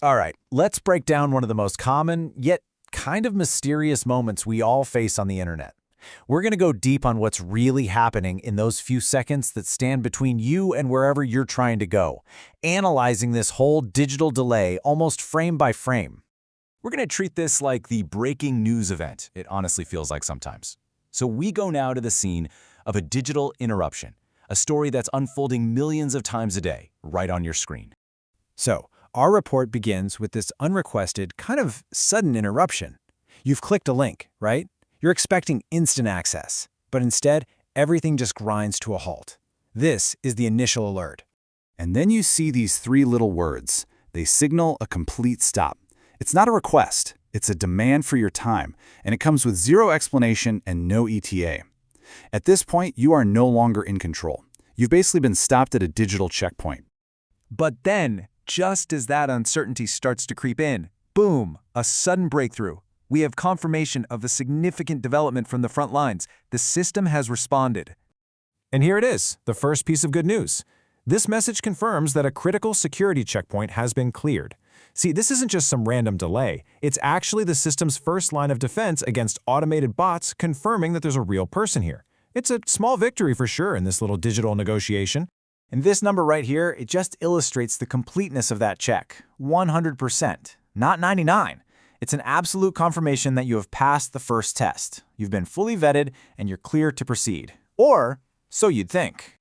All right, let's break down one of the most common, yet kind of mysterious moments we all face on the internet. We're going to go deep on what's really happening in those few seconds that stand between you and wherever you're trying to go, analyzing this whole digital delay almost frame by frame. We're going to treat this like the breaking news event it honestly feels like sometimes. So we go now to the scene of a digital interruption, a story that's unfolding millions of times a day, right on your screen. So, our report begins with this unrequested, kind of sudden interruption. You've clicked a link, right? You're expecting instant access, but instead, everything just grinds to a halt. This is the initial alert. And then you see these three little words. They signal a complete stop. It's not a request, it's a demand for your time, and it comes with zero explanation and no ETA. At this point, you are no longer in control. You've basically been stopped at a digital checkpoint. But then, just as that uncertainty starts to creep in, boom, a sudden breakthrough. We have confirmation of a significant development from the front lines. The system has responded. And here it is, the first piece of good news. This message confirms that a critical security checkpoint has been cleared. See, this isn't just some random delay. It's actually the system's first line of defense against automated bots confirming that there's a real person here. It's a small victory for sure in this little digital negotiation. And this number right here, it just illustrates the completeness of that check. 100%, not 99. It's an absolute confirmation that you have passed the first test. You've been fully vetted and you're clear to proceed. Or so you'd think.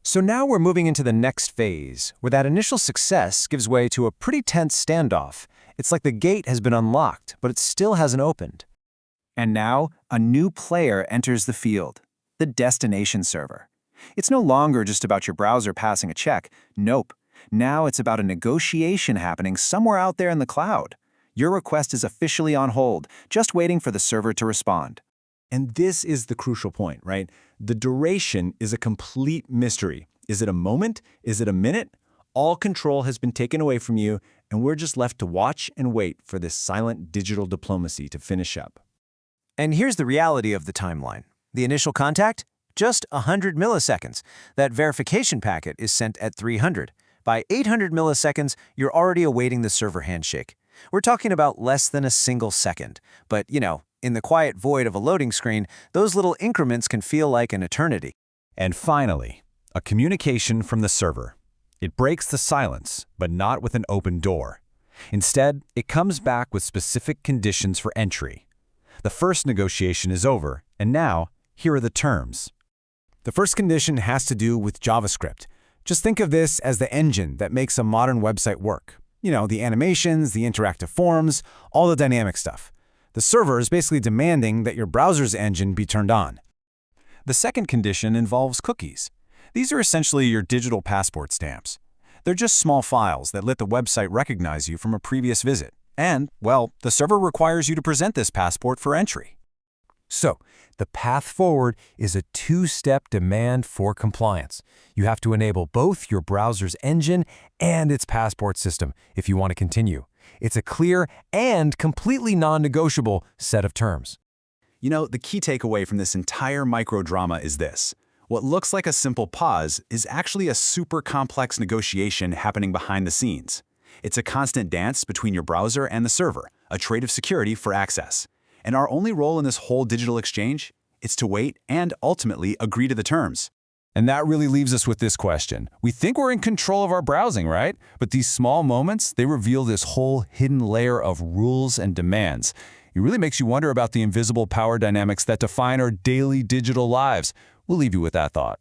So now we're moving into the next phase, where that initial success gives way to a pretty tense standoff. It's like the gate has been unlocked, but it still hasn't opened. And now, a new player enters the field, the destination server. It's no longer just about your browser passing a check. Nope. Now it's about a negotiation happening somewhere out there in the cloud. Your request is officially on hold, just waiting for the server to respond. And this is the crucial point, right? The duration is a complete mystery. Is it a moment? Is it a minute? All control has been taken away from you, and we're just left to watch and wait for this silent digital diplomacy to finish up. And here's the reality of the timeline. The initial contact? Just 100 milliseconds. That verification packet is sent at 300. By 800 milliseconds, you're already awaiting the server handshake. We're talking about less than a single second. But, in the quiet void of a loading screen, those little increments can feel like an eternity. And finally, a communication from the server. It breaks the silence, but not with an open door. Instead, it comes back with specific conditions for entry. The first negotiation is over, and now, here are the terms. The first condition has to do with JavaScript. Just think of this as the engine that makes a modern website work. The animations, the interactive forms, all the dynamic stuff. The server is basically demanding that your browser's engine be turned on. The second condition involves cookies. These are essentially your digital passport stamps. They're just small files that let the website recognize you from a previous visit. And, well, the server requires you to present this passport for entry. So, the path forward is a two-step demand for compliance. You have to enable both your browser's engine and its passport system if you want to continue. It's a clear and completely non-negotiable set of terms. The key takeaway from this entire micro-drama is this. What looks like a simple pause is actually a super complex negotiation happening behind the scenes. It's a constant dance between your browser and the server, a trade of security for access. And our only role in this whole digital exchange is to wait and ultimately agree to the terms. And that really leaves us with this question. We think we're in control of our browsing, right? But these small moments, they reveal this whole hidden layer of rules and demands. It really makes you wonder about the invisible power dynamics that define our daily digital lives. We'll leave you with that thought.